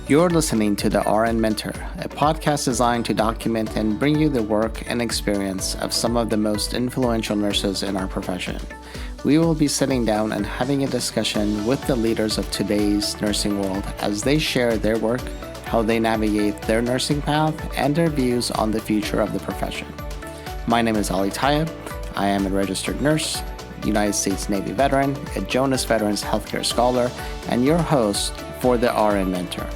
You're listening to the RN Mentor, a podcast designed to document and bring you the work and experience of some of the most influential nurses in our profession. We will be sitting down and having a discussion with the leaders of today's nursing world as they share their work, how they navigate their nursing path, and their views on the future of the profession. My name is Ali Tayeb. I am a registered nurse, United States Navy veteran, a Jonas Veterans Healthcare Scholar, and your host for the RN Mentor.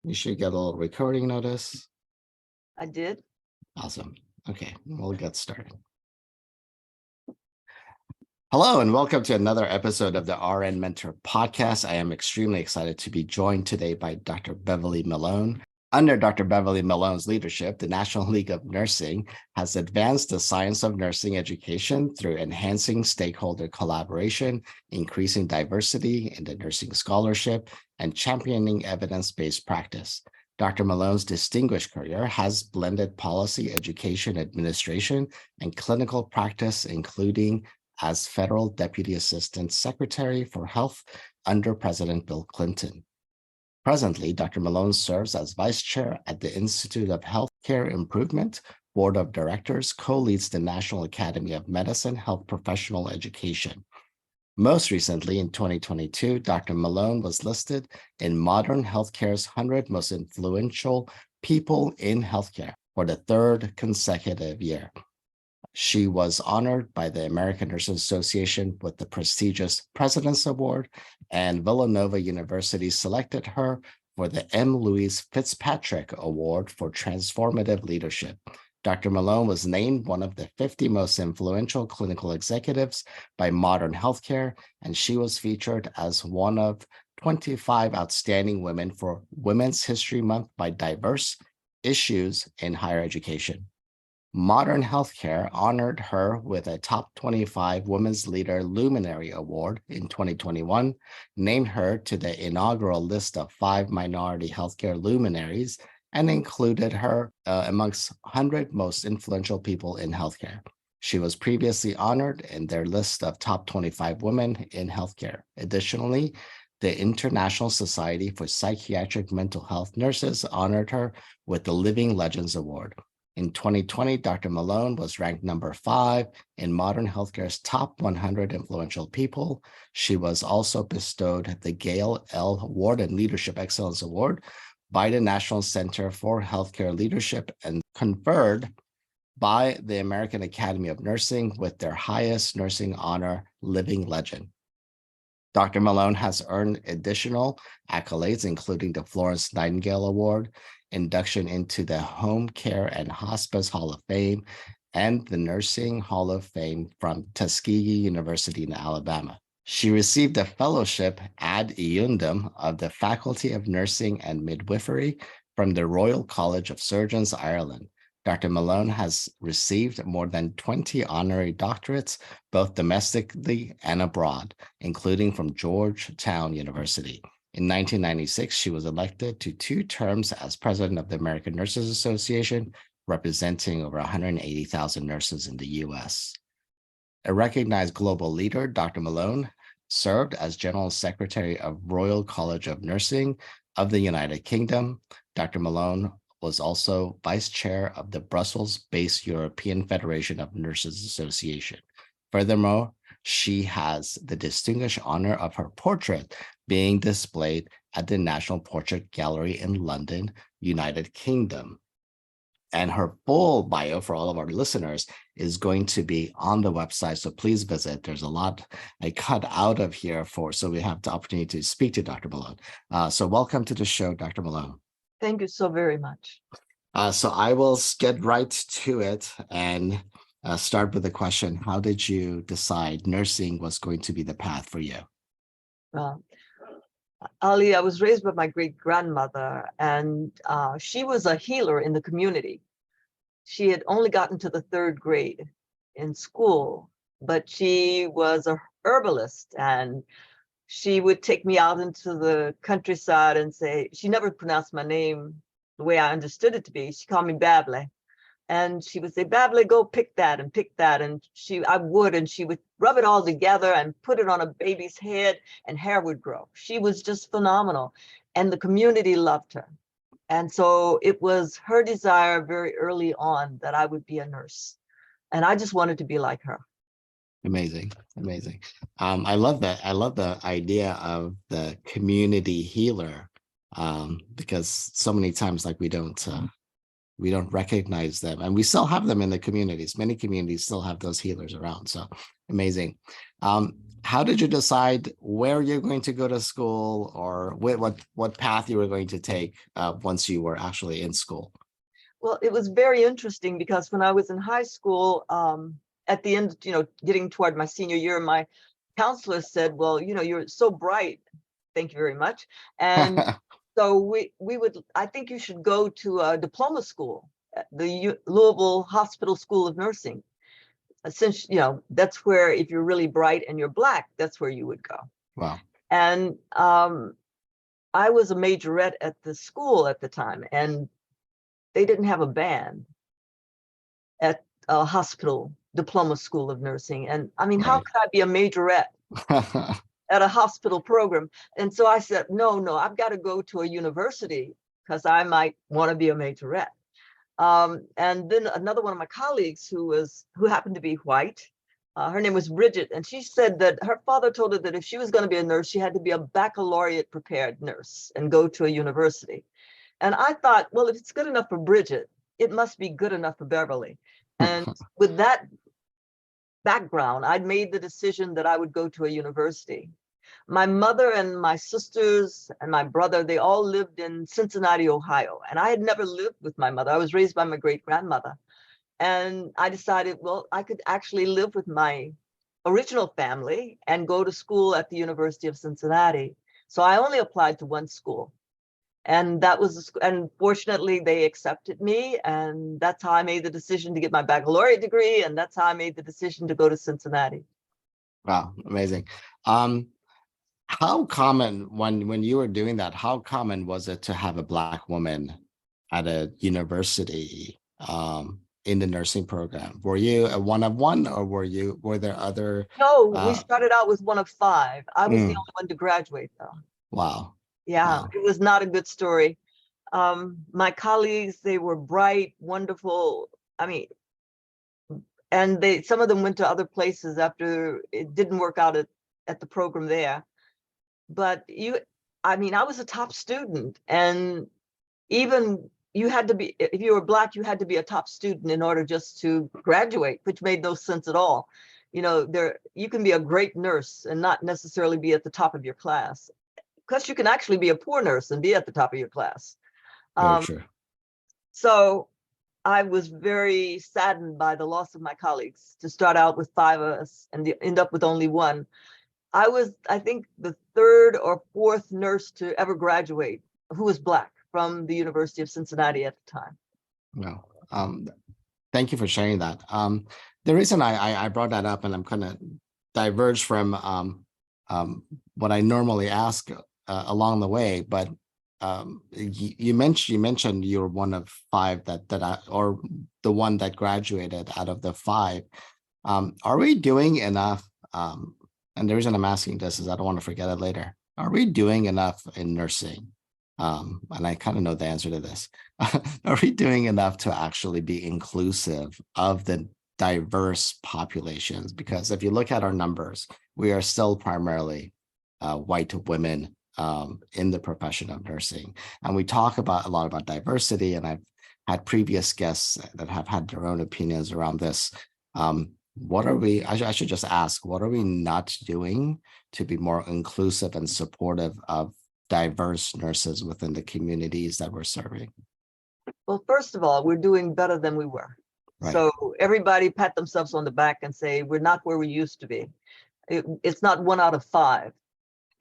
You should get a little recording notice. I did. Awesome. Okay, we'll get started. Hello, and welcome to another episode of the RN Mentor podcast. I am extremely excited to be joined today by Dr. Beverly Malone. Under Dr. Beverly Malone's leadership, the National League of Nursing has advanced the science of nursing education through enhancing stakeholder collaboration, increasing diversity in the nursing scholarship, and championing evidence-based practice. Dr. Malone's distinguished career has blended policy, education, administration, and clinical practice, including as Federal Deputy Assistant Secretary for Health under President Bill Clinton. Presently, Dr. Malone serves as Vice Chair at the Institute of Healthcare Improvement, Board of Directors, co-leads the National Academy of Medicine Health Professional Education. Most recently, in 2022, Dr. Malone was listed in Modern Healthcare's 100 Most Influential People in Healthcare for the third consecutive year. She was honored by the American Nurses Association with the prestigious President's Award, and Villanova University selected her for the M. Louise Fitzpatrick Award for Transformative Leadership. Dr. Malone was named one of the 50 most influential clinical executives by Modern Healthcare, and she was featured as one of 25 outstanding women for Women's History Month by Diverse Issues in Higher Education. Modern Healthcare honored her with a Top 25 Women's Leader Luminary Award in 2021, named her to the inaugural list of 5 minority healthcare luminaries, and included her amongst 100 most influential people in healthcare. She was previously honored in their list of top 25 women in healthcare. Additionally, the International Society for Psychiatric Mental Health Nurses honored her with the Living Legends Award. In 2020, Dr. Malone was ranked number 5 in Modern Healthcare's top 100 influential people. She was also bestowed the Gail L. Warden Leadership Excellence Award by the National Center for Healthcare Leadership and conferred by the American Academy of Nursing with their highest nursing honor, Living Legend. Dr. Malone has earned additional accolades, including the Florence Nightingale Award, induction into the Home Care and Hospice Hall of Fame, and the Nursing Hall of Fame from Tuskegee University in Alabama. She received a fellowship ad eundem of the Faculty of Nursing and Midwifery from the Royal College of Surgeons, Ireland. Dr. Malone has received more than 20 honorary doctorates, both domestically and abroad, including from Georgetown University. In 1996, she was elected to 2 terms as president of the American Nurses Association, representing over 180,000 nurses in the U.S. A recognized global leader, Dr. Malone served as General Secretary of Royal College of Nursing of the United Kingdom. Dr. Malone was also Vice Chair of the Brussels-based European Federation of Nurses Association. Furthermore, she has the distinguished honor of her portrait being displayed at the National Portrait Gallery in London, United Kingdom. And her full bio for all of our listeners is going to be on the website, so please visit. There's a lot I cut out of here so we have the opportunity to speak to Dr. Malone. So welcome to the show, Dr. Malone. Thank you so very much. So I will get right to it and start with the question, how did you decide nursing was going to be the path for you? Ali, I was raised by my great-grandmother, and she was a healer in the community. She had only gotten to the 3rd grade in school, but she was a herbalist, and she would take me out into the countryside and say, she never pronounced my name the way I understood it to be. She called me Beverly. And she would say, Beverly, go pick that and pick that. And I would, and she would rub it all together and put it on a baby's head and hair would grow. She was just phenomenal. And the community loved her. And so it was her desire very early on that I would be a nurse. And I just wanted to be like her. Amazing, amazing. I love that. I love the idea of the community healer, because so many times, like, we don't recognize them, and we still have them in the communities. Many communities still have those healers around. So amazing. How did you decide where you're going to go to school, or what path you were going to take once you were actually in school? Well, it was very interesting because when I was in high school, at the end, getting toward my senior year, my counselor said, well, you're so bright. Thank you very much. And so I think you should go to a diploma school, the Louisville Hospital School of Nursing. Since, that's where, if you're really bright and you're Black, that's where you would go. Wow. And I was a majorette at the school at the time, and they didn't have a band at a hospital diploma school of nursing. And I mean, how could I be a majorette at a hospital program? And so I said, no, I've got to go to a university because I might want to be a majorette. And then another one of my colleagues who happened to be white, her name was Bridget, and she said that her father told her that if she was going to be a nurse, she had to be a baccalaureate prepared nurse and go to a university. And I thought, well, if it's good enough for Bridget, it must be good enough for Beverly. And with that background, I'd made the decision that I would go to a university. My mother and my sisters and my brother, they all lived in Cincinnati, Ohio. And I had never lived with my mother. I was raised by my great-grandmother. And I decided, well, I could actually live with my original family and go to school at the University of Cincinnati. So I only applied to one school. And and fortunately they accepted me. And that's how I made the decision to get my baccalaureate degree. And that's how I made the decision to go to Cincinnati. Wow, amazing. How common, when you were doing that, how common was it to have a Black woman at a university in the nursing program? Were you a one of one, or were there other? No, we started out with one of five. I was the only one to graduate, though. Wow. Yeah, Wow. it was not a good story. My colleagues, they were bright, wonderful. I mean, and some of them went to other places after it didn't work out at the program there. But I was a top student, and even you had to be, if you were Black, you had to be a top student in order just to graduate, which made no sense at all. You can be a great nurse and not necessarily be at the top of your class, because you can actually be a poor nurse and be at the top of your class. Very true. So I was very saddened by the loss of my colleagues, to start out with five of us and end up with only one. I was, I think, the third or fourth nurse to ever graduate who was Black from the University of Cincinnati at the time. No. Thank you for sharing that. The reason I brought that up, and I'm kind of diverge from what I normally ask along the way, but you mentioned you're one of five or the one that graduated out of the five. Are we doing enough? And the reason I'm asking this is I don't want to forget it later. Are we doing enough in nursing? And I kind of know the answer to this. Are we doing enough to actually be inclusive of the diverse populations? Because if you look at our numbers, we are still primarily white women in the profession of nursing. And we talk a lot about diversity, and I've had previous guests that have had their own opinions around this. What are we, I should just ask, what are we not doing to be more inclusive and supportive of diverse nurses within the communities that we're serving? Well, first of all, we're doing better than we were. Right. So everybody pat themselves on the back and say, we're not where we used to be. It's not 1 out of 5,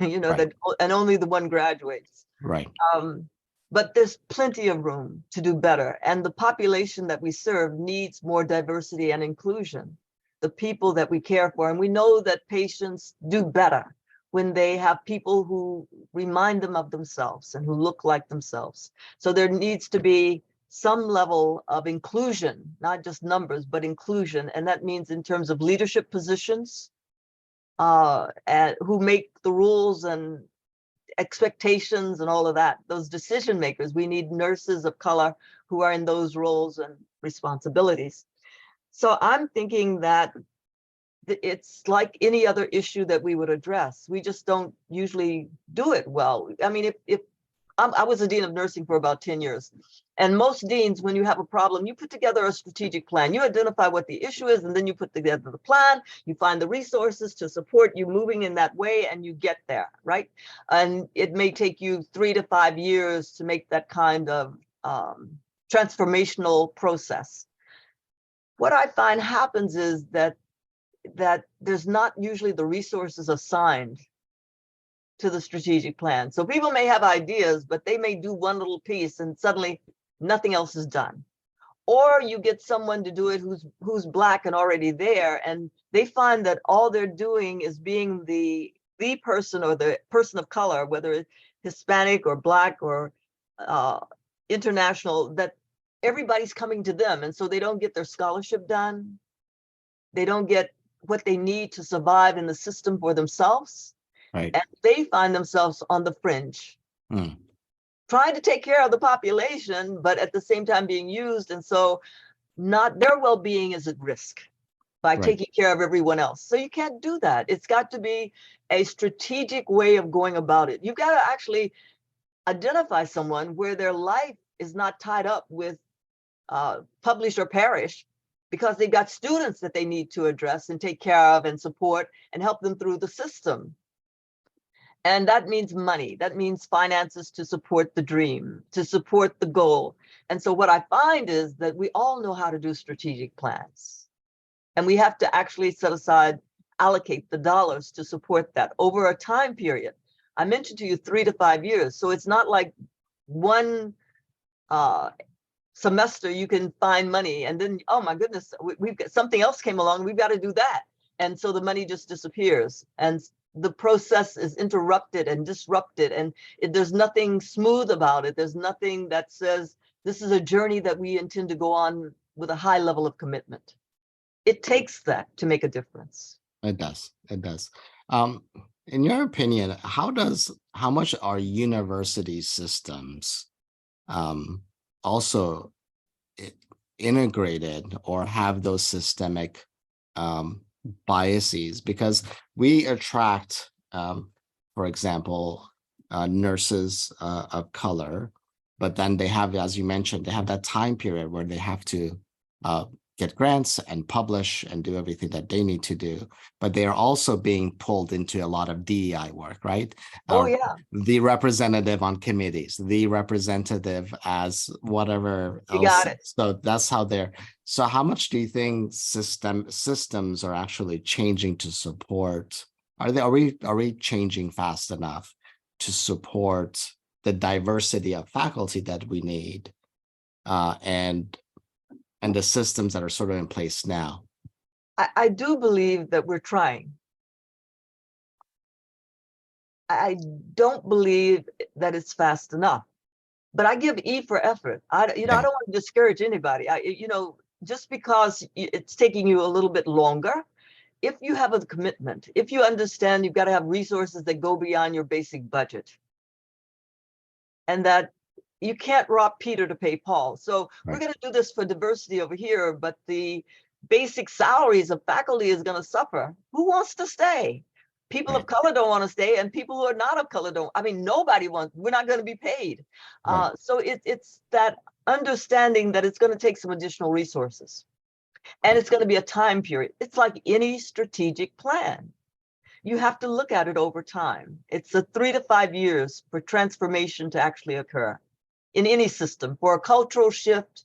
right. That, and only the one graduates. Right. But there's plenty of room to do better. And the population that we serve needs more diversity and inclusion. the people that we care for. And we know that patients do better when they have people who remind them of themselves and who look like themselves. So there needs to be some level of inclusion, not just numbers, but inclusion. And that means in terms of leadership positions, who make the rules and expectations and all of that, those decision makers. We need nurses of color who are in those roles and responsibilities. So I'm thinking that it's like any other issue that we would address. We just don't usually do it well. I mean, if I was a dean of nursing for about 10 years, and most deans, when you have a problem, you put together a strategic plan. You identify what the issue is, and then you put together the plan. You find the resources to support you moving in that way, and you get there, right? And it may take you 3 to 5 years to make that kind of transformational process. What I find happens is that there's not usually the resources assigned to the strategic plan. So people may have ideas, but they may do one little piece and suddenly nothing else is done. Or you get someone to do it who's Black and already there, and they find that all they're doing is being the person or the person of color, whether it's Hispanic or Black or international, that everybody's coming to them. And so they don't get their scholarship done. They don't get what they need to survive in the system for themselves. Right. And they find themselves on the fringe, trying to take care of the population, but at the same time being used. And so not their well-being is at risk by taking care of everyone else. So you can't do that. It's got to be a strategic way of going about it. You've got to actually identify someone where their life is not tied up with publish or perish, because they've got students that they need to address and take care of and support and help them through the system. And that means money. That means finances to support the dream, to support the goal. And so what I find is that we all know how to do strategic plans. And we have to actually set aside, allocate the dollars to support that over a time period. I mentioned to you 3 to 5 years. So it's not like one semester you can find money and then, oh my goodness, we've got something else came along, we've got to do that. And so the money just disappears and the process is interrupted and disrupted, and there's nothing smooth about it. There's nothing that says this is a journey that we intend to go on with a high level of commitment. It takes that to make a difference. It does. It does. In your opinion, how much are university systems also integrated or have those systemic biases? Because we attract, for example, nurses of color, but then they have, as you mentioned, they have that time period where they have to get grants and publish and do everything that they need to do, but they are also being pulled into a lot of DEI work, right? Oh, yeah. The representative on committees, the representative as whatever You else. got it. So that's how so how much do you think systems are actually changing to support? Are we changing fast enough to support the diversity of faculty that we need, and the systems that are sort of in place now? I do believe that we're trying. I don't believe that it's fast enough, but I give E for effort. I don't want to discourage anybody. Just because it's taking you a little bit longer, if you have a commitment, if you understand you've got to have resources that go beyond your basic budget, and that you can't rob Peter to pay Paul. So we're going to do this for diversity over here, but the basic salaries of faculty is going to suffer. Who wants to stay? People of color don't want to stay, and people who are not of color don't. I mean, nobody wants. We're not going to be paid. So it's that understanding that it's going to take some additional resources, and it's going to be a time period. It's like any strategic plan. You have to look at it over time. It's a 3 to 5 years for transformation to actually occur in any system, for a cultural shift.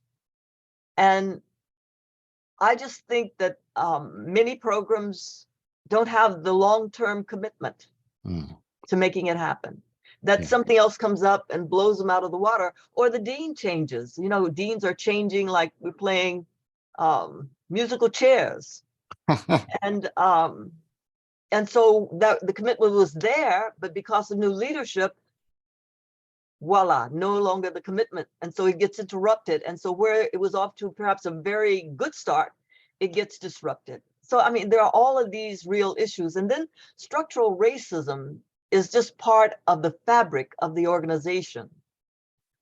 And I just think that many programs don't have the long-term commitment to making it happen. That something else comes up and blows them out of the water, or the dean changes. Deans are changing, like we're playing musical chairs. And so that the commitment was there, but because of new leadership, voila, no longer the commitment. And so it gets interrupted. And so where it was off to perhaps a very good start, it gets disrupted. So, I mean, there are all of these real issues. And then structural racism is just part of the fabric of the organization.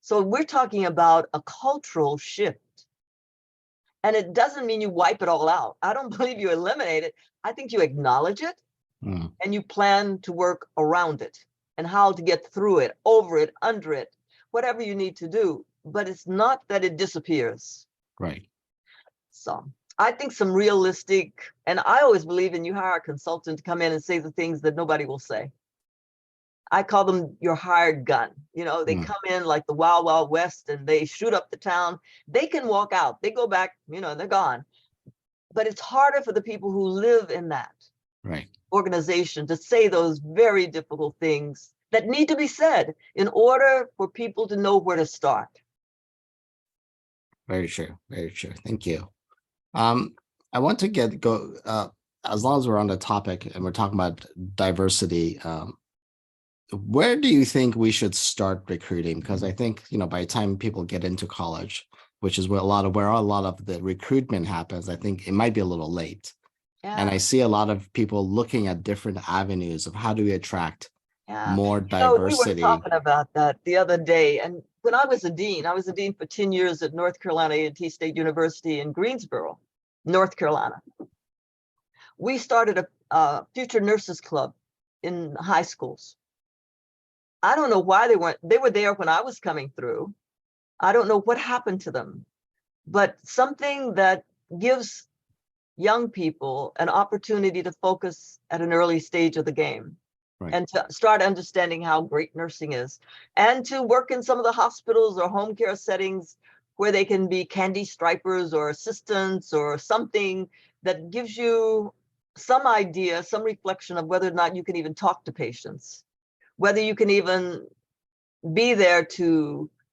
So we're talking about a cultural shift. And it doesn't mean you wipe it all out. I don't believe you eliminate it. I think you acknowledge it and you plan to work around it and how to get through it, over it, under it, whatever you need to do. But it's not that it disappears. Right. So I think some realistic, and I always believe in you hire a consultant to come in and say the things that nobody will say. I call them your hired gun. You know, they come in like the Wild Wild West and they shoot up the town. They can walk out. They go back, you know, they're gone. But it's harder for the people who live in that organization to say those very difficult things that need to be said in order for people to know where to start. Very true. Very true. Thank you. I want to as long as we're on the topic and we're talking about diversity, where do you think we should start recruiting? Because I think, you know, by the time people get into college, which is where a lot of the recruitment happens, I think it might be a little late. And I see a lot of people looking at different avenues of how do we attract more diversity. We were talking about that the other day. And when I was a dean for 10 years at North Carolina A&T State University in Greensboro, North Carolina. We started a Future Nurses Club in high schools. I don't know why they were there when I was coming through. I don't know what happened to them, but something that gives young people an opportunity to focus at an early stage of the game and to start understanding how great nursing is, and to work in some of the hospitals or home care settings where they can be candy stripers or assistants or something that gives you some idea, some reflection of whether or not you can even talk to patients, whether you can even be there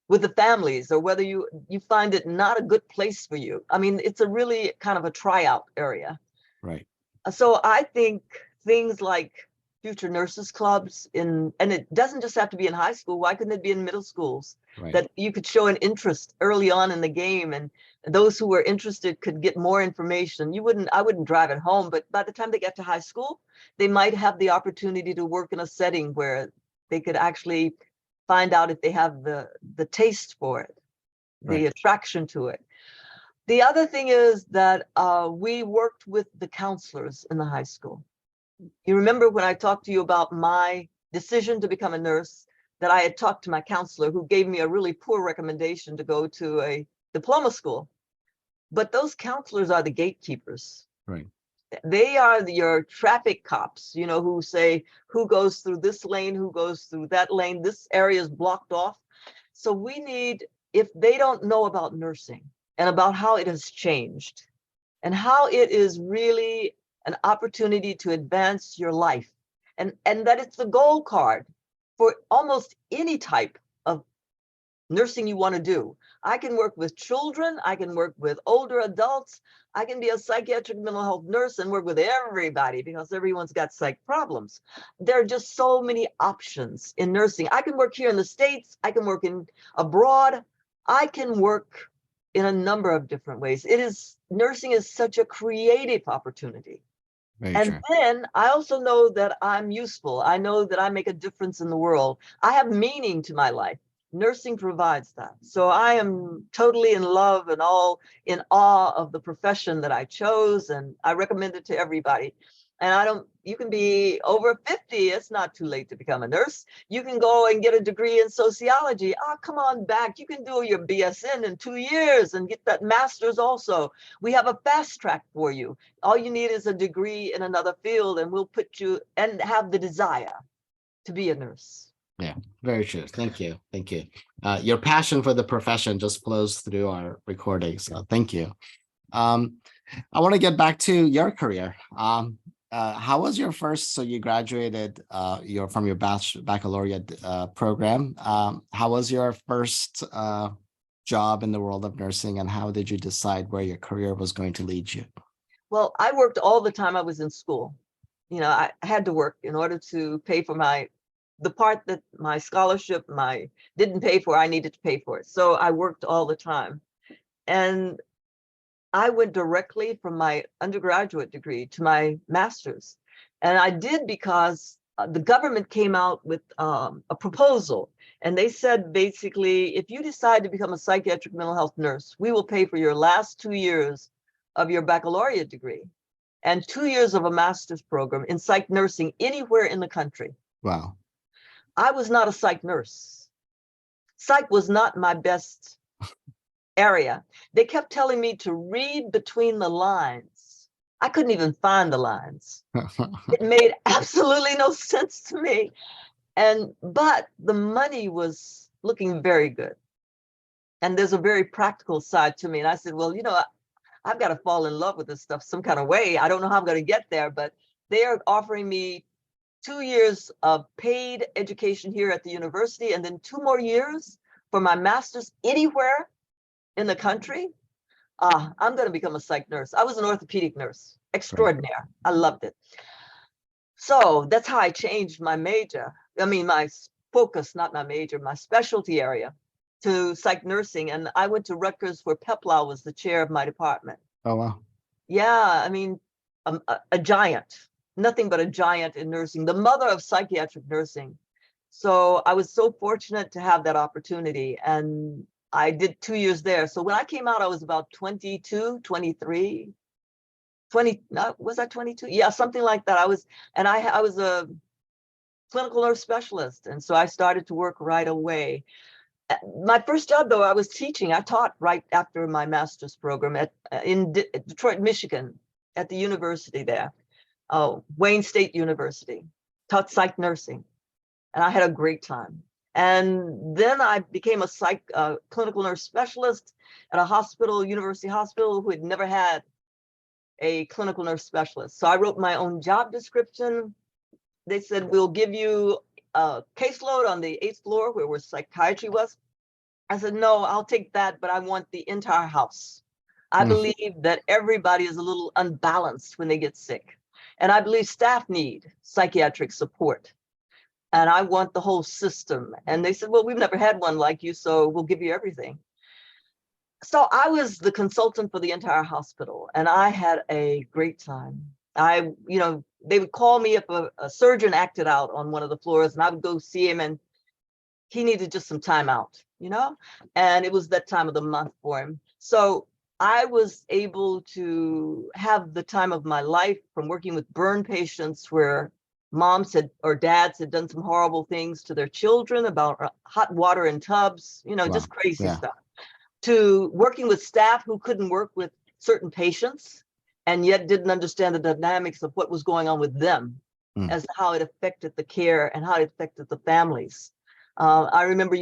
with the families, or whether you find it not a good place for you. I mean, it's a really kind of a tryout area. Right. So I think things like Future Nurses Clubs and it doesn't just have to be in high school. Why couldn't it be in middle schools? That you could show an interest early on in the game, and those who were interested could get more information. I wouldn't drive it home, but by the time they get to high school, they might have the opportunity to work in a setting where they could actually find out if they have the taste for it, the attraction to it. The other thing is that we worked with the counselors in the high school. You remember when I talked to you about my decision to become a nurse, that I had talked to my counselor who gave me a really poor recommendation to go to a diploma school. But those counselors are the gatekeepers. Right. They are your traffic cops, you know, who say who goes through this lane, who goes through that lane, this area is blocked off. So we need, if they don't know about nursing and about how it has changed and how it is really an opportunity to advance your life, and that it's the gold card for almost any type of nursing you want to do. I can work with children, I can work with older adults, I can be a psychiatric mental health nurse and work with everybody because everyone's got psych problems. There are just so many options in nursing. I can work here in the States, I can work abroad, I can work in a number of different ways. Nursing is such a creative opportunity. And then I also know that I'm useful. I know that I make a difference in the world. I have meaning to my life. Nursing provides that. So I am totally in love and all in awe of the profession that I chose, and I recommend it to everybody. And you can be over 50, it's not too late to become a nurse. You can go and get a degree in sociology. Come on back. You can do your BSN in 2 years and get that master's also. We have a fast track for you. All you need is a degree in another field, and we'll put you and have the desire to be a nurse. Yeah, very true. Thank you. Thank you. Your passion for the profession just flows through our recording. So thank you. I want to get back to your career. How was your first? So you graduated from your baccalaureate program. How was your first job in the world of nursing, and how did you decide where your career was going to lead you? Well, I worked all the time I was in school. You know, I had to work in order to pay for the part that my scholarship didn't pay for. I needed to pay for it. So I worked all the time. And I went directly from my undergraduate degree to my master's. And I did because the government came out with a proposal. And they said, basically, if you decide to become a psychiatric mental health nurse, we will pay for your last 2 years of your baccalaureate degree and 2 years of a master's program in psych nursing anywhere in the country. Wow. I was not a psych nurse. Psych was not my best area. They kept telling me to read between the lines. I couldn't even find the lines. It made absolutely no sense to me. But the money was looking very good. And there's a very practical side to me. And I said, well, you know, I've got to fall in love with this stuff some kind of way. I don't know how I'm going to get there, but they are offering me 2 years of paid education here at the university, and then 2 more years for my master's anywhere in the country. I'm going to become a psych nurse. I was an orthopedic nurse, extraordinaire. I loved it. So that's how I changed my major. I mean, my focus, not my major, my specialty area to psych nursing. And I went to Rutgers where Peplau was the chair of my department. Oh, wow. Yeah, I mean, a giant, nothing but a giant in nursing, the mother of psychiatric nursing. So I was so fortunate to have that opportunity. And I did 2 years there. So when I came out, I was about 22, 23, 20, was I 22? Yeah, something like that. I was a clinical nurse specialist. And so I started to work right away. My first job, though, I was teaching. I taught right after my master's program in Detroit, Michigan, at the university there, Wayne State University, taught psych nursing. And I had a great time. And then I became a clinical nurse specialist at a hospital, university hospital, who had never had a clinical nurse specialist. So I wrote my own job description. They said, we'll give you a caseload on the 8th floor where psychiatry was. I said, no, I'll take that, but I want the entire house. I believe that everybody is a little unbalanced when they get sick. And I believe staff need psychiatric support. And I want the whole system. And they said, well, we've never had one like you, so we'll give you everything. So I was the consultant for the entire hospital, and I had a great time. They would call me if a surgeon acted out on one of the floors, and I would go see him, and he needed just some time out, and it was that time of the month for him. So I was able to have the time of my life from working with burn patients where moms or dads had done some horrible things to their children about hot water in tubs, wow. Just crazy stuff, to working with staff who couldn't work with certain patients and yet didn't understand the dynamics of what was going on with them as to how it affected the care and how it affected the families. I remember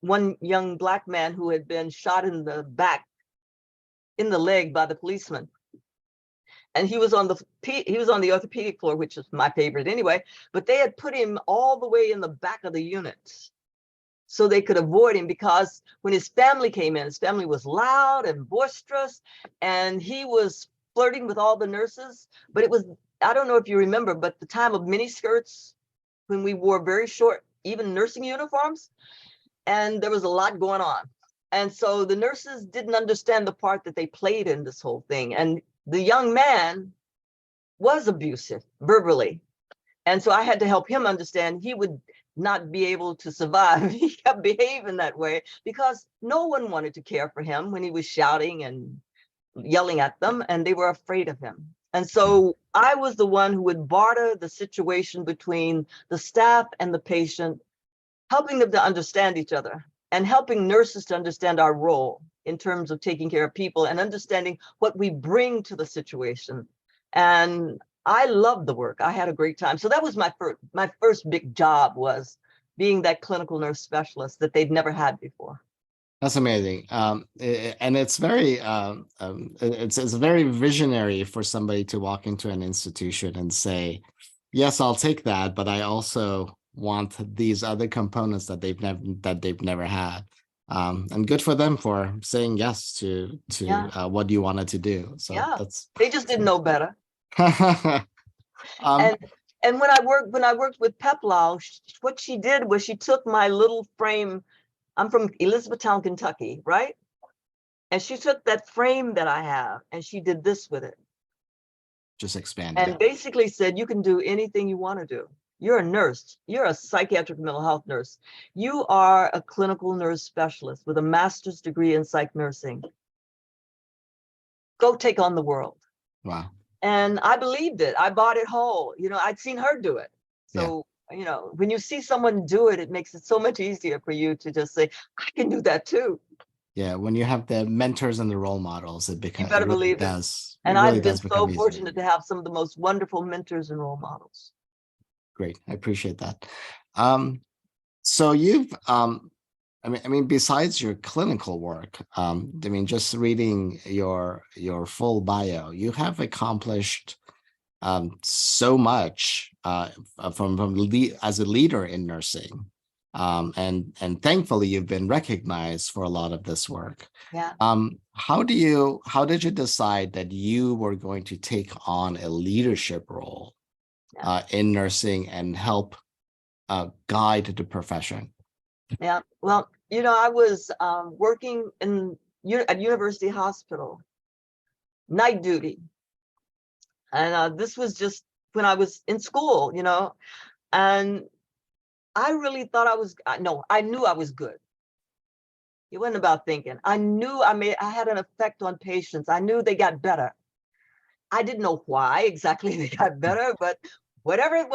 one young Black man who had been shot in the back, in the leg by the policeman. And he was on the orthopedic floor, which is my favorite anyway, but they had put him all the way in the back of the unit so they could avoid him, because when his family came in, his family was loud and boisterous, and he was flirting with all the nurses. But it was, I don't know if you remember, but the time of miniskirts, when we wore very short, even nursing uniforms, and there was a lot going on. And so the nurses didn't understand the part that they played in this whole thing. And the young man was abusive verbally. And so I had to help him understand he would not be able to survive. He kept behaving that way because no one wanted to care for him when he was shouting and yelling at them, and they were afraid of him. And so I was the one who would barter the situation between the staff and the patient, helping them to understand each other and helping nurses to understand our role in terms of taking care of people and understanding what we bring to the situation. And I loved the work. I had a great time. So that was my first big job, was being that clinical nurse specialist that they'd never had before. That's amazing. And it's very it's very visionary for somebody to walk into an institution and say, yes, I'll take that, but I also want these other components that they've never had. And good for them for saying yes to Yeah, what you wanted to do. So yeah. that's They just didn't know better. um, And when I worked with Peplau, what she did was she took my little frame. I'm from Elizabethtown, Kentucky, right? And she took that frame that I have and she did this with it. just expanded And it. basically said, you can do anything you want to do. You're a nurse. You're a psychiatric mental health nurse. You are a clinical nurse specialist with a master's degree in psych nursing. Go take on the world. Wow. And I believed it. I bought it whole. I'd seen her do it. Yeah. So, when you see someone do it, it makes it so much easier for you to just say, I can do that too. Yeah. When you have the mentors and the role models, You it better really believe it. does. It And really I've been does become so easier. fortunate to have some of the most wonderful mentors and role models. Great. I appreciate that. So you've I mean, besides your clinical work, I mean, just reading your full bio, you have accomplished so much as a leader in nursing, and thankfully you've been recognized for a lot of this work. Yeah. How did you decide that you were going to take on a leadership role Yeah. in nursing and help guide the profession? Yeah. Well, I was working at University Hospital, night duty. And this was just when I was in school, and I really thought I knew I was good. It wasn't about thinking. I knew I had an effect on patients. I knew they got better. I didn't know why exactly they got better, but whatever it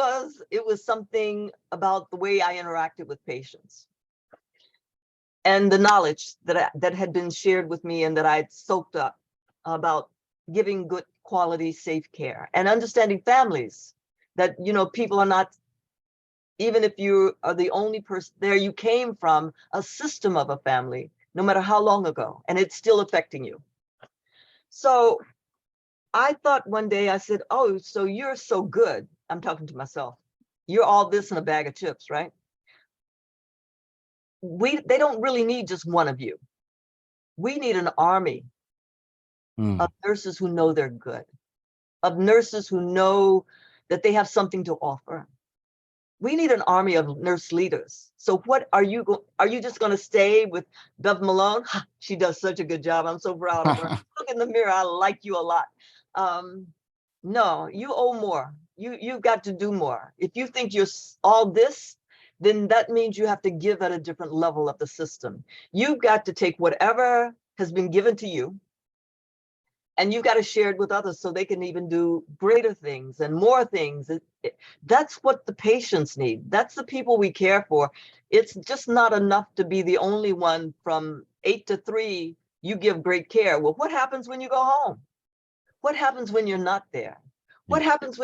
was something about the way I interacted with patients. And the knowledge that had been shared with me and that I'd soaked up about giving good quality, safe care and understanding families that, people are not, even if you are the only person there, you came from a system of a family, no matter how long ago, and it's still affecting you. So I thought one day, I said, oh, so you're so good. I'm talking to myself. You're all this in a bag of chips, right? They don't really need just one of you. We need an army Hmm. of nurses who know they're good, of nurses who know that they have something to offer. We need an army of nurse leaders. So what are you just going to stay with Bev Malone? She does such a good job. I'm so proud of her. Look in the mirror. I like you a lot. No, you owe more. You've got to do more. If you think you're all this, then that means you have to give at a different level of the system. You've got to take whatever has been given to you, and you've got to share it with others so they can even do greater things and more things. That's what the patients need. That's the people we care for. It's just not enough to be the only one from 8 to 3. You give great care. Well, what happens when you go home? What happens when you're not there? What Yeah. happens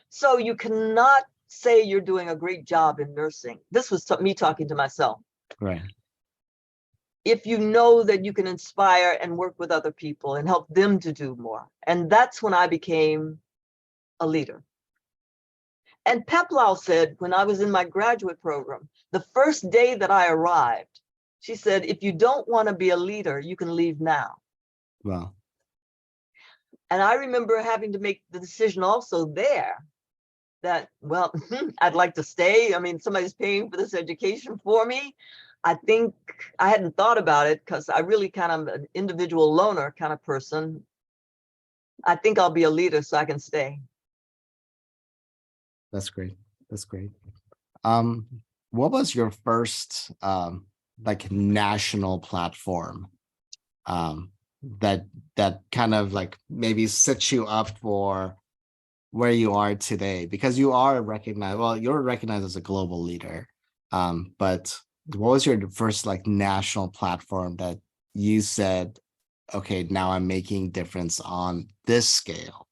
so you cannot say you're doing a great job in nursing. This was me talking to myself. Right. If you know that you can inspire and work with other people and help them to do more. And that's when I became a leader. And Peplau said, when I was in my graduate program, the first day that I arrived, she said, if you don't want to be a leader, you can leave now. Well. And I remember having to make the decision also there that, well, I'd like to stay. I mean, somebody's paying for this education for me. I think I hadn't thought about it because I really kind of an individual loner kind of person. I think I'll be a leader so I can stay. That's great. That's great. Um, what was your first like national platform um that kind of like maybe sets you up for where you are today? Because you are recognized, well, you're recognized as a global leader. But what was your first like national platform that you said, okay, now I'm making difference on this scale?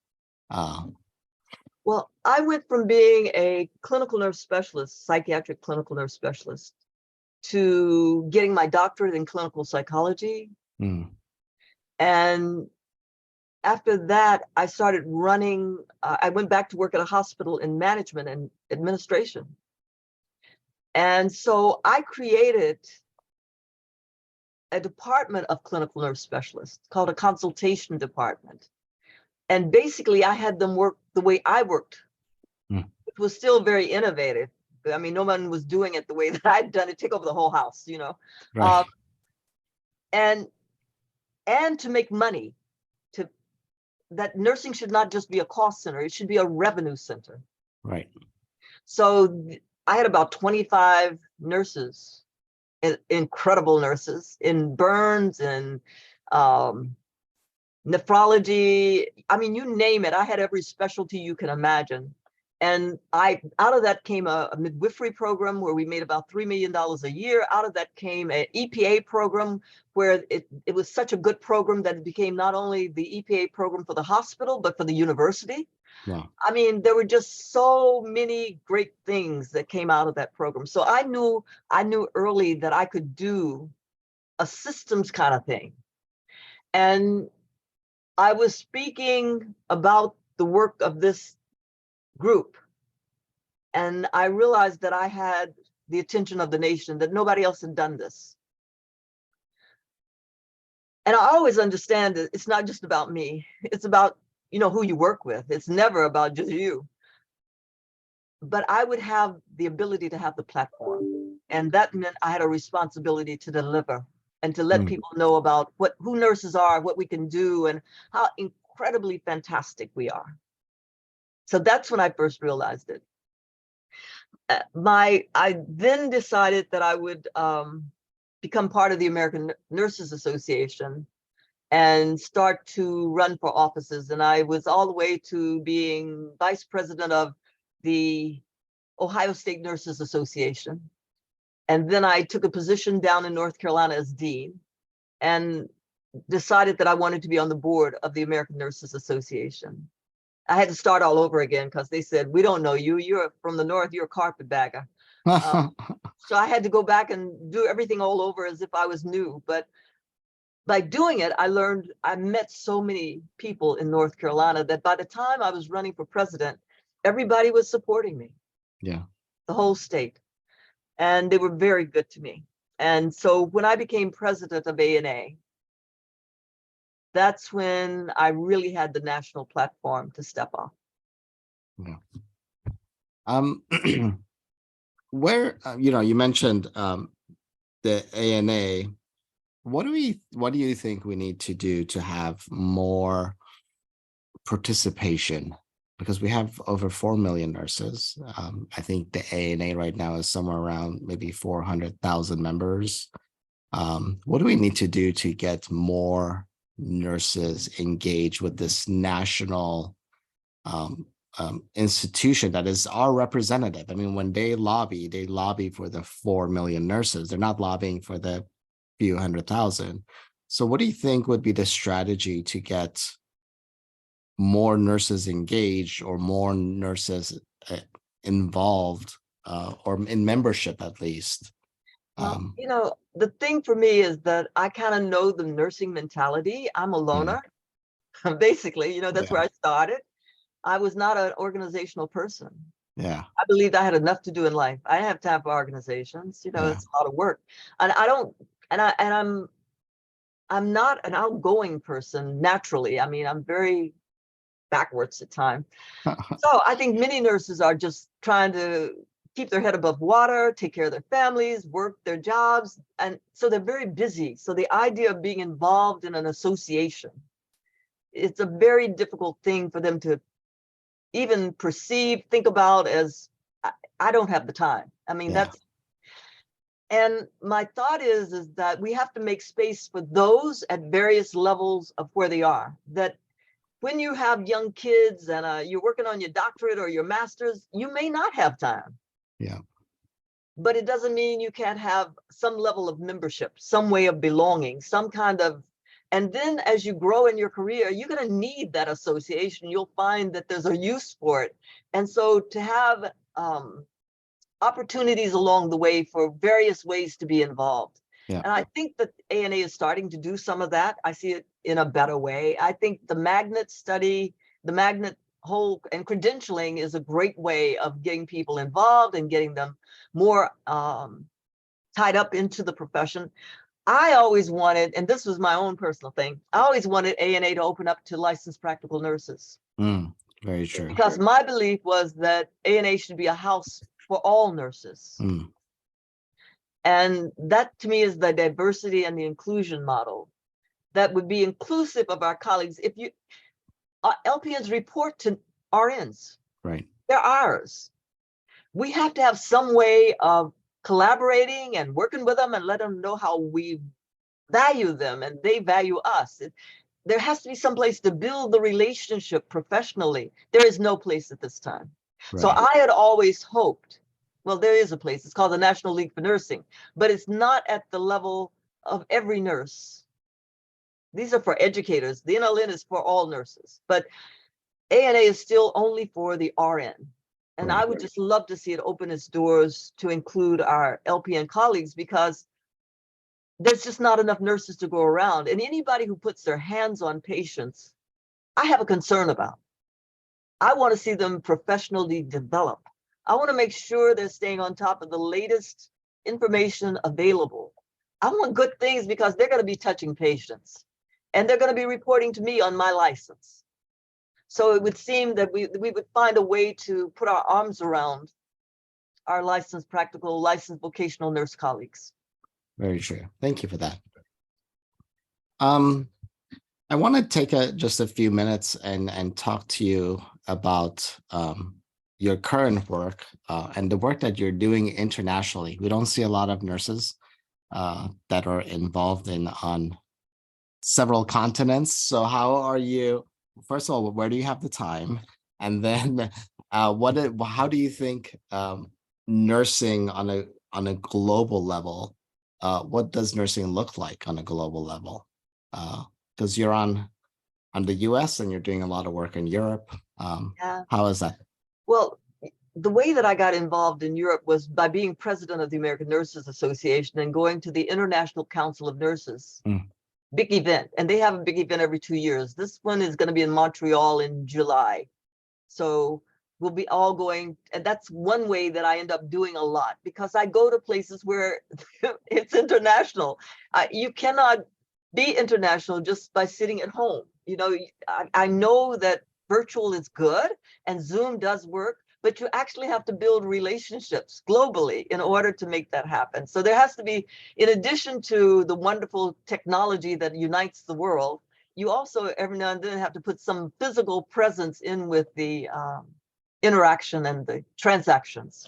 Um, Well, I went from being a clinical nurse specialist, psychiatric clinical nurse specialist, to getting my doctorate in clinical psychology. hmm, And after that, I started running. I went back to work at a hospital in management and administration. And so I created a department of clinical nurse specialists called a consultation department. And basically, I had them work the way I worked, which was still very innovative. I mean, no one was doing it the way that I'd done it, take over the whole house, you know. Right. And to make money, to that nursing should not just be a cost center, it should be a revenue center. Right. So I had about 25 nurses, incredible nurses in burns and nephrology. I mean, you name it. I had every specialty you can imagine. And out of that came a midwifery program where we made about $3 million a year. Out of that came an EPA program where it was such a good program that it became not only the EPA program for the hospital, but for the university. Wow. I mean, there were just so many great things that came out of that program. So I knew early that I could do a systems kind of thing. And I was speaking about the work of this group, and I realized that I had the attention of the nation, that nobody else had done this. And I always understand that it's not just about me. It's about, you know, who you work with. It's never about just you. But I would have the ability to have the platform. And that meant I had a responsibility to deliver and to let people know about who nurses are, what we can do, and how incredibly fantastic we are. So that's when I first realized it. I then decided that I would become part of the American Nurses Association and start to run for offices. And I was all the way to being vice president of the Ohio State Nurses Association. And then I took a position down in North Carolina as dean and decided that I wanted to be on the board of the American Nurses Association. I had to start all over again because they said, we don't know you. You're from the North, you're a carpetbagger. So I had to go back and do everything all over as if I was new. But by doing it, I met so many people in North Carolina that by the time I was running for president, everybody was supporting me. Yeah. The whole state. And they were very good to me. And so when I became president of ANA, that's when I really had the national platform to step off. Yeah. Where you mentioned the ANA. What do you think we need to do to have more participation? Because we have over 4 million nurses. I think the ANA right now is somewhere around maybe 400,000 members. What do we need to do to get more nurses engaged with this national institution that is our representative? I mean, when they lobby for the 4 million nurses. They're not lobbying for the few 100,000. So what do you think would be the strategy to get more nurses engaged or more nurses involved or in membership at least? Well, the thing for me is that I kind of know the nursing mentality. I'm a loner. Basically, that's where I started. I was not an organizational person. Yeah. I believed I had enough to do in life. I didn't have time for organizations. It's a lot of work. And I'm not an outgoing person naturally. I mean, I'm very backwards at times. So I think many nurses are just trying to keep their head above water, take care of their families, work their jobs. And so they're very busy. So the idea of being involved in an association, it's a very difficult thing for them to even think about as, I don't have the time. I mean, and my thought is that we have to make space for those at various levels of where they are. That when you have young kids and you're working on your doctorate or your master's, you may not have time. Yeah. But it doesn't mean you can't have some level of membership, some way of belonging, some kind of, and then as you grow in your career, you're going to need that association. You'll find that there's a use for it. And so to have opportunities along the way for various ways to be involved. Yeah. And I think that ANA is starting to do some of that. I see it in a better way. I think the magnet study, the magnet whole and credentialing is a great way of getting people involved and getting them more tied up into the profession. I always wanted, and this was my own personal thing, I always wanted ANA to open up to licensed practical nurses. Very true. Because my belief was that ANA should be a house for all nurses. And that to me is the diversity and the inclusion model that would be inclusive of our colleagues. If you LPNs report to RNs, Right. they're ours. We have to have some way of collaborating and working with them and let them know how we value them and they value us. There has to be some place to build the relationship professionally. There is no place at this time. Right. So I had always hoped, well, there is a place, it's called the National League for Nursing, but it's not at the level of every nurse. These are for educators. The NLN is for all nurses, but ANA is still only for the RN. And I would just love to see it open its doors to include our LPN colleagues, because there's just not enough nurses to go around. And anybody who puts their hands on patients, I have a concern about. I want to see them professionally develop. I want to make sure they're staying on top of the latest information available. I want good things because they're going to be touching patients and they're going to be reporting to me on my license. So it would seem that we would find a way to put our arms around our licensed practical, licensed vocational nurse colleagues. Very true. Thank you for that. I want to take just a few minutes and talk to you about your current work and the work that you're doing internationally. We don't see a lot of nurses that are involved on several continents. So how are you? First of all, where do you have the time? And then how do you think nursing on a global level, what does nursing look like on a global level? Because you're on the US and you're doing a lot of work in Europe. Yeah. How is that? Well, the way that I got involved in Europe was by being president of the American Nurses Association and going to the International Council of Nurses. Big event, and they have a big event every 2 years. This one is going to be in Montreal in July. So we'll be all going, and that's one way that I end up doing a lot, because I go to places where it's international. You cannot be international just by sitting at home. You know, I know that virtual is good and Zoom does work, but you actually have to build relationships globally in order to make that happen. So there has to be, in addition to the wonderful technology that unites the world, you also every now and then have to put some physical presence in with the interaction and the transactions.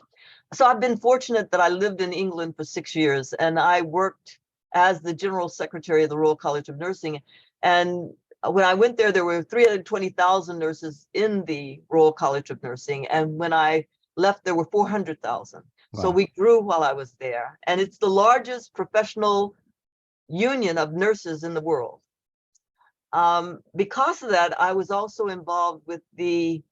So I've been fortunate that I lived in England for 6 years, and I worked as the General Secretary of the Royal College of Nursing. And when I went there, there were 320,000 nurses in the Royal College of Nursing. And when I left, there were 400,000. Wow. So we grew while I was there. And it's the largest professional union of nurses in the world. Because of that, I was also involved with the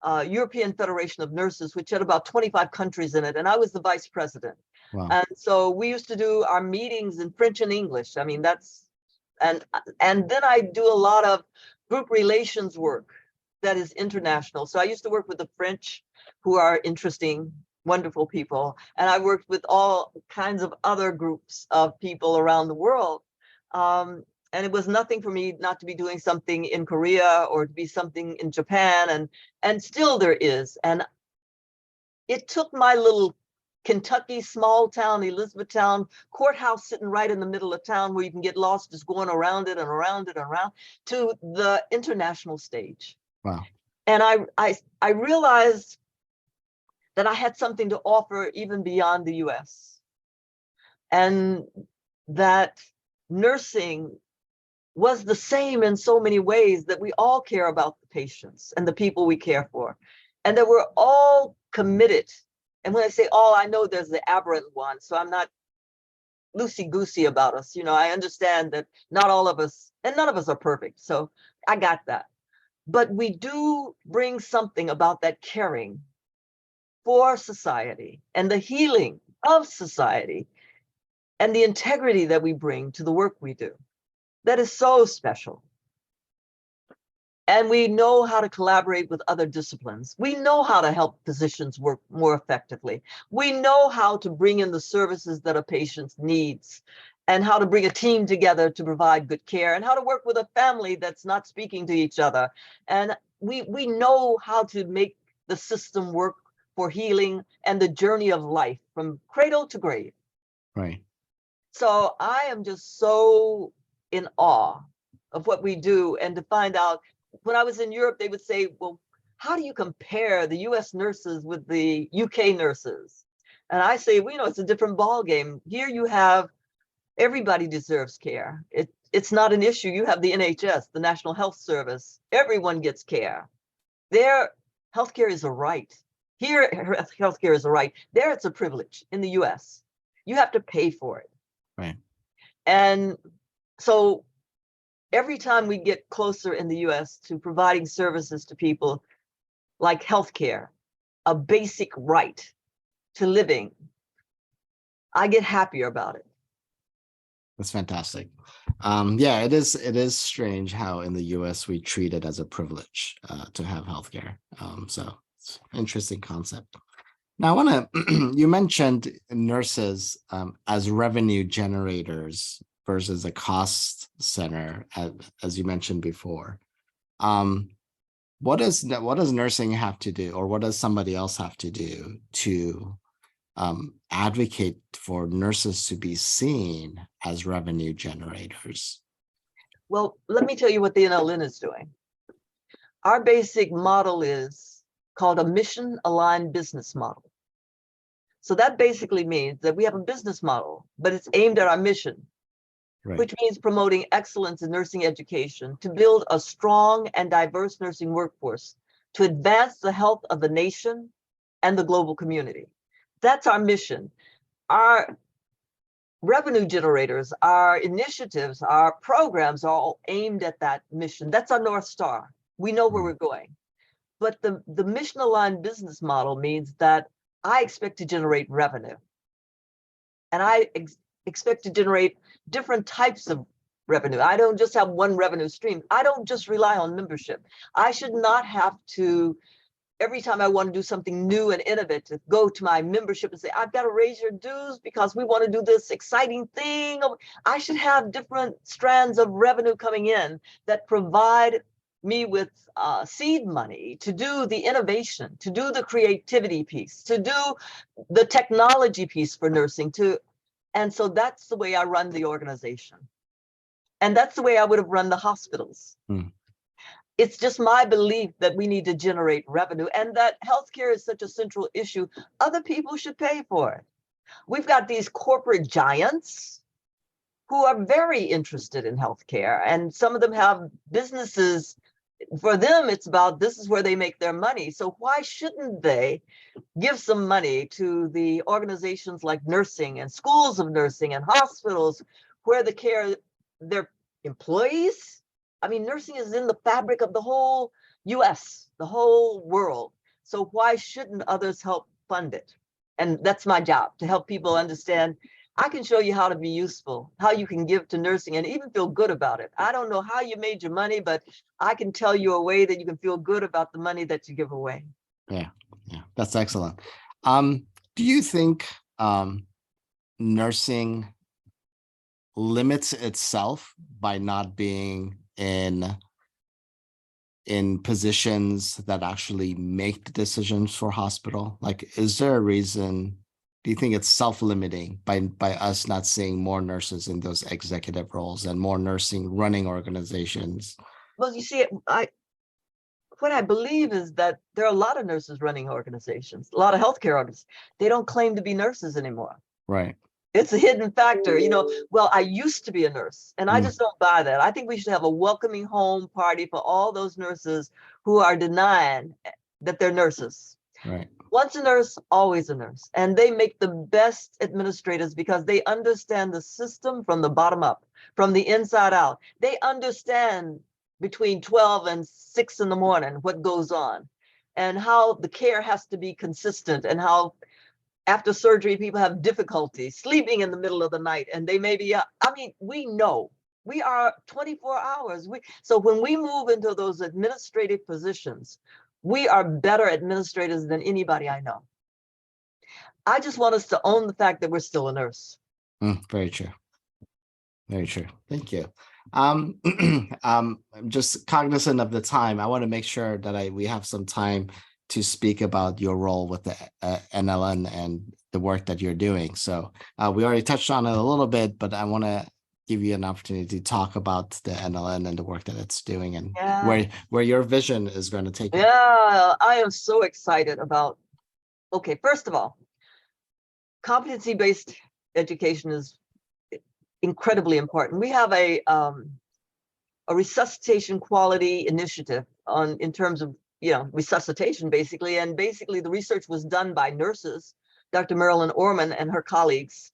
European Federation of Nurses, which had about 25 countries in it. And I was the vice president. Wow. And so we used to do our meetings in French and English. I mean, and then I do a lot of group relations work that is international. So I used to work with the French, who are interesting, wonderful people. And I worked with all kinds of other groups of people around the world. And it was nothing for me not to be doing something in Korea or to be something in Japan. And still there is. And it took my little Kentucky small town, Elizabethtown courthouse sitting right in the middle of town where you can get lost just going around it and around it and around to the international stage. Wow. And I realized that I had something to offer even beyond the US, and that nursing was the same in so many ways, that we all care about the patients and the people we care for, and that we're all committed. And when I say all, I know there's the aberrant one, so I'm not loosey-goosey about us. You know, I understand that not all of us, and none of us are perfect, so I got that. But we do bring something about that caring for society and the healing of society and the integrity that we bring to the work we do. That is so special. And we know how to collaborate with other disciplines. We know how to help physicians work more effectively. We know how to bring in the services that a patient needs and how to bring a team together to provide good care, and how to work with a family that's not speaking to each other. And we know how to make the system work for healing and the journey of life from cradle to grave. Right. So I am just so in awe of what we do. And to find out, when I was in Europe, they would say, well, how do you compare the US nurses with the UK nurses? And I say, well, it's a different ball game. Here you have everybody deserves care. It's not an issue. You have the NHS, the National Health Service. Everyone gets care. There, healthcare is a right. Here, healthcare is a right. There, it's a privilege in the US. You have to pay for it. Right. And so every time we get closer in the US to providing services to people like healthcare, a basic right to living, I get happier about it. That's fantastic. Yeah, it is strange how in the US we treat it as a privilege to have healthcare. So it's an interesting concept. Now, I want to, you mentioned nurses as revenue generators versus a cost center, as you mentioned before. What does nursing have to do, or what does somebody else have to do to advocate for nurses to be seen as revenue generators? Well, let me tell you what the NLN is doing. Our basic model is called a mission-aligned business model. So that basically means that we have a business model, but it's aimed at our mission, Right. which means promoting excellence in nursing education to build a strong and diverse nursing workforce to advance the health of the nation and the global community. That's our mission. Our revenue generators, our initiatives, our programs are all aimed at that mission. That's our North Star. We know where we're going. But the mission-aligned business model means that I expect to generate revenue. And I expect to generate different types of revenue. I don't just have one revenue stream. I don't just rely on membership. I should not have to, every time I want to do something new and innovative, go to my membership and say, I've got to raise your dues because we want to do this exciting thing. I should have different strands of revenue coming in that provide me with seed money to do the innovation, to do the creativity piece, to do the technology piece for nursing, and so that's the way I run the organization. And that's the way I would have run the hospitals. It's just my belief that we need to generate revenue, and that healthcare is such a central issue. Other people should pay for it. We've got these corporate giants who are very interested in healthcare, and some of them have businesses. For them, it's about this is where they make their money. So why shouldn't they give some money to the organizations like nursing and schools of nursing and hospitals where the care, their employees? I mean, nursing is in the fabric of the whole US, the whole world. So why shouldn't others help fund it? And that's my job, to help people understand. I can show you how to be useful, how you can give to nursing and even feel good about it. I don't know how you made your money, but I can tell you a way that you can feel good about the money that you give away. Yeah, that's excellent. Do you think nursing limits itself by not being in positions that actually make the decisions for hospital? Like, is there a reason? Do you think it's self-limiting by us not seeing more nurses in those executive roles and more nursing running organizations? Well, you see, what I believe is that there are a lot of nurses running organizations, a lot of healthcare organizations. They don't claim to be nurses anymore. Right. It's a hidden factor. Well, I used to be a nurse, and I just don't buy that. I think we should have a welcoming home party for all those nurses who are denying that they're nurses. Right. Once a nurse, always a nurse. And they make the best administrators because they understand the system from the bottom up, from the inside out. They understand between 12 and 6 in the morning what goes on and how the care has to be consistent, and how after surgery people have difficulty sleeping in the middle of the night and they may be we know. We are 24 hours. So when we move into those administrative positions, we are better administrators than anybody I know. I just want us to own the fact that we're still a nurse. Very true. Very true. Thank you. I'm just cognizant of the time. I want to make sure that we have some time to speak about your role with the NLN and the work that you're doing. So we already touched on it a little bit, but I want to give you an opportunity to talk about the NLN and the work that it's doing and Yeah. where your vision is going to take you. Yeah, I am so excited about, okay, first of all, competency-based education is incredibly important. We have a resuscitation quality initiative in terms of resuscitation basically, and basically the research was done by nurses, Dr. Marilyn Orman and her colleagues,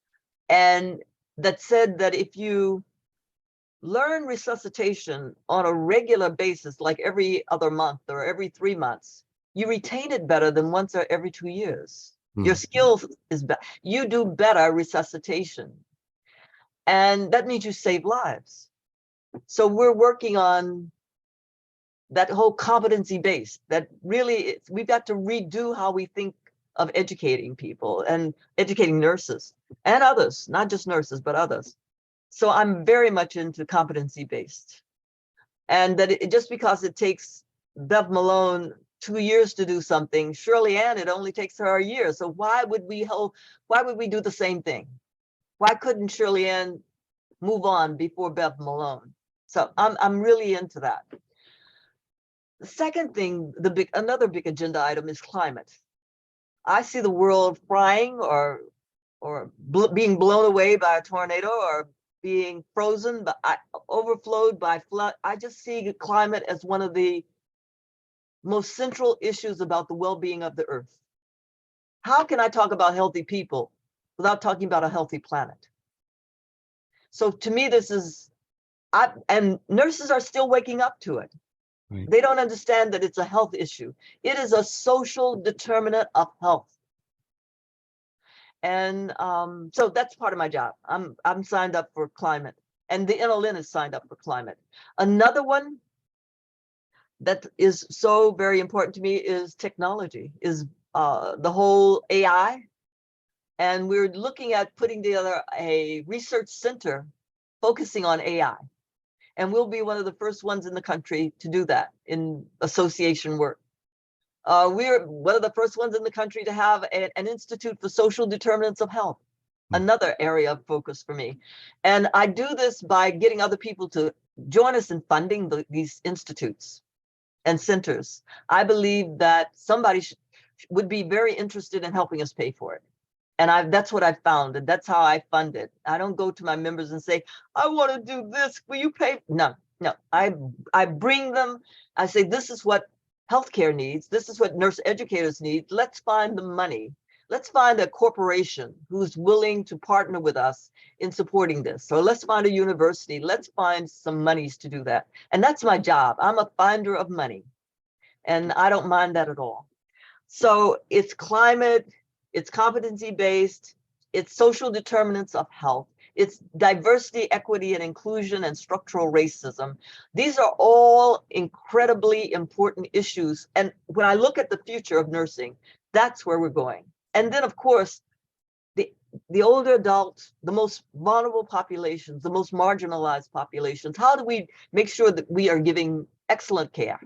and that said that if you learn resuscitation on a regular basis, like every other month or every 3 months, you retain it better than once or every 2 years. Your skills is better. You do better resuscitation. And that means you save lives. So we're working on that whole competency base that really we've got to redo how we think of educating people and educating nurses and others, not just nurses, but others. So I'm very much into competency based. And that just because it takes Bev Malone 2 years to do something, Shirley Ann, it only takes her a year. So why would we do the same thing? Why couldn't Shirley Ann move on before Bev Malone? So I'm really into that. The second thing, another big agenda item is climate. I see the world frying or being blown away by a tornado or being frozen, but overflowed by flood. I just see climate as one of the most central issues about the well-being of the earth. How can I talk about healthy people without talking about a healthy planet? So to me, this is, and nurses are still waking up to it. Right. They don't understand that it's a health issue. It is a social determinant of health. And so that's part of my job. I'm signed up for climate, and the NLN is signed up for climate. Another one that is so very important to me is technology, is the whole AI. And we're looking at putting together a research center focusing on AI. And we'll be one of the first ones in the country to do that in association work. We're one of the first ones in the country to have an Institute for Social Determinants of Health, another area of focus for me. And I do this by getting other people to join us in funding these institutes and centers. I believe that somebody would be very interested in helping us pay for it. And that's what I found, and that's how I fund it. I don't go to my members and say, I want to do this, will you pay? No. I bring them, I say, this is what healthcare needs, this is what nurse educators need, let's find the money. Let's find a corporation who's willing to partner with us in supporting this. So let's find a university, let's find some monies to do that. And that's my job. I'm a finder of money, and I don't mind that at all. So it's climate, it's competency-based, it's social determinants of health, it's diversity, equity, and inclusion, and structural racism. These are all incredibly important issues. And when I look at the future of nursing, that's where we're going. And then, of course, the older adults, the most vulnerable populations, the most marginalized populations, how do we make sure that we are giving excellent care?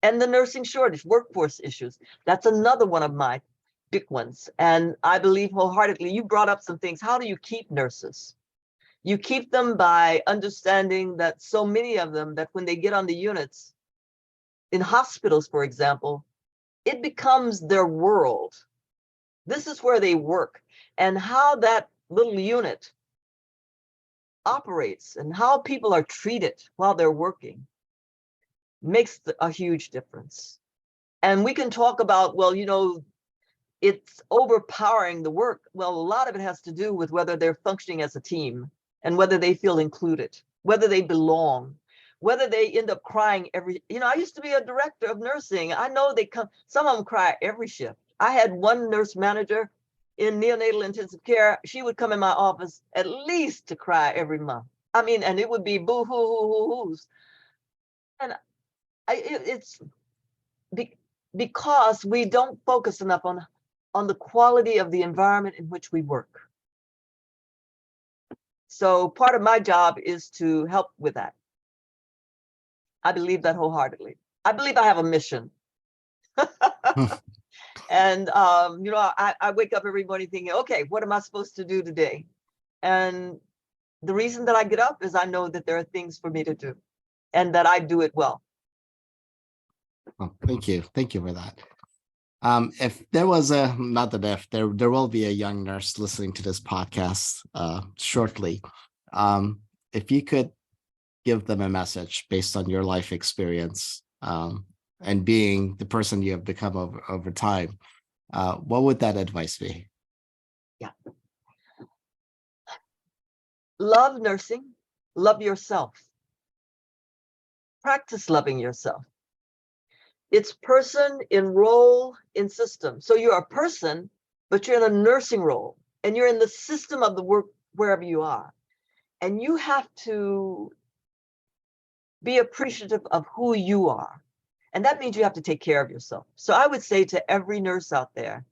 And the nursing shortage, workforce issues, that's another one of my big ones. And I believe wholeheartedly, you brought up some things. How do you keep nurses? You keep them by understanding that so many of them, that when they get on the units, in hospitals, for example, it becomes their world. This is where they work, and how that little unit operates and how people are treated while they're working makes a huge difference. And we can talk about, well, it's overpowering the work. Well, a lot of it has to do with whether they're functioning as a team and whether they feel included, whether they belong, whether they end up crying I used to be a director of nursing. I know some of them cry every shift. I had one nurse manager in neonatal intensive care. She would come in my office at least to cry every month. And it would be boo hoo hoo hoo hoos. And it's because we don't focus enough on the quality of the environment in which we work. So part of my job is to help with that. I believe that wholeheartedly. I believe I have a mission. And, I wake up every morning thinking, okay, what am I supposed to do today? And the reason that I get up is I know that there are things for me to do and that I do it well. Oh, thank you. Thank you for that. If there was not that if, there will be a young nurse listening to this podcast shortly. If you could give them a message based on your life experience and being the person you have become over time, what would that advice be? Yeah. Love nursing, love yourself. Practice loving yourself. It's person in role in system. So you're a person, but you're in a nursing role and you're in the system of the work wherever you are. And you have to be appreciative of who you are. And that means you have to take care of yourself. So I would say to every nurse out there,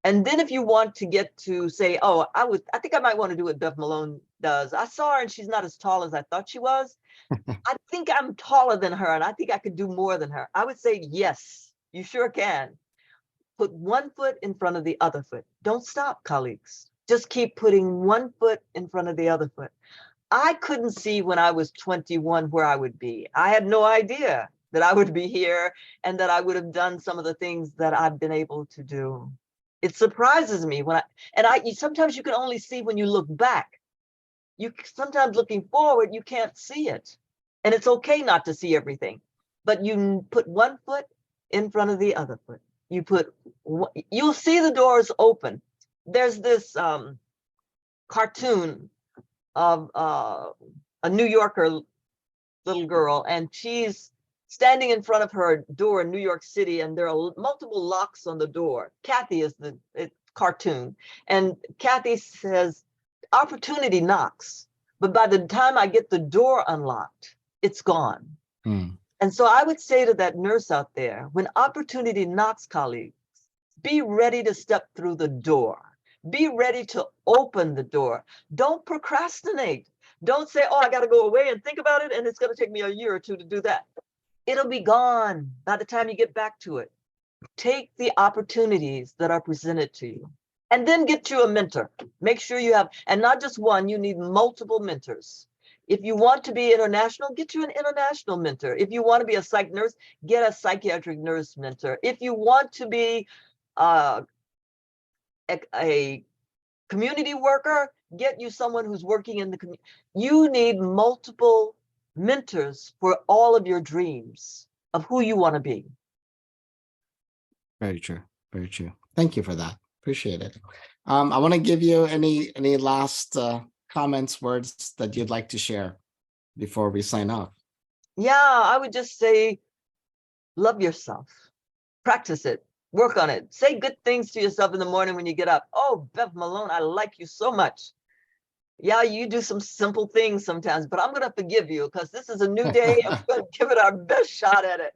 and then if you want to get to say, oh, I think I might want to do what Bev Malone does. I saw her and she's not as tall as I thought she was. I think I'm taller than her and I think I could do more than her. I would say, yes, you sure can. Put one foot in front of the other foot. Don't stop, colleagues. Just keep putting one foot in front of the other foot. I couldn't see when I was 21 where I would be. I had no idea that I would be here and that I would have done some of the things that I've been able to do. It surprises me sometimes you can only see when you look back. You sometimes looking forward, you can't see it. And it's okay not to see everything, but you put one foot in front of the other foot. You'll see the doors open. There's this cartoon of a New Yorker little girl, and she's standing in front of her door in New York City, and there are multiple locks on the door. Kathy is the cartoon, and Kathy says, opportunity knocks, but by the time I get the door unlocked, it's gone. And so I would say to that nurse out there, when opportunity knocks, colleagues, be ready to step through the door. Be ready to open the door. Don't procrastinate. Don't say, oh, I got to go away and think about it, and it's going to take me a year or two to do that. It'll be gone by the time you get back to it. Take the opportunities that are presented to you. And then get you a mentor. Make sure you have, and not just one, you need multiple mentors. If you want to be international, get you an international mentor. If you want to be a psych nurse, get a psychiatric nurse mentor. If you want to be a community worker, get you someone who's working in the community. You need multiple mentors for all of your dreams of who you want to be. Very true. Very true. Thank you for that. Appreciate it. I want to give you any last comments, words that you'd like to share before we sign off. Yeah, I would just say, love yourself. Practice it. Work on it. Say good things to yourself in the morning when you get up. Oh, Bev Malone, I like you so much. Yeah, you do some simple things sometimes, but I'm going to forgive you because this is a new day and we're going to give it our best shot at it.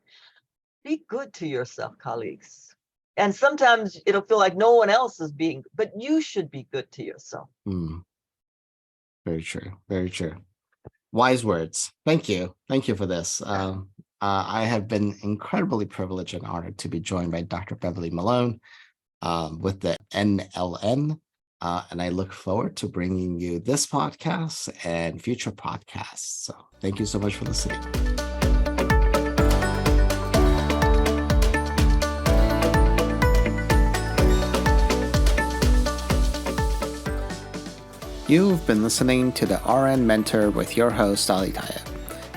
Be good to yourself, colleagues. And sometimes it'll feel like no one else is being, but you should be good to yourself. Very true. Very true. Wise words. Thank you. Thank you for this. I have been incredibly privileged and honored to be joined by Dr. Beverly Malone with the NLN. And I look forward to bringing you this podcast and future podcasts. So thank you so much for listening. You've been listening to the RN Mentor with your host, Ali Tayeb.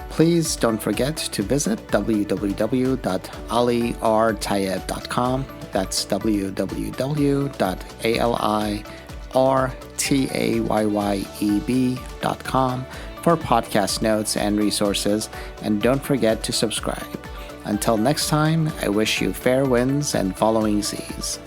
Please don't forget to visit www.alirtayeb.com. That's www.alirtayeb.com for podcast notes and resources. And don't forget to subscribe. Until next time, I wish you fair winds and following seas.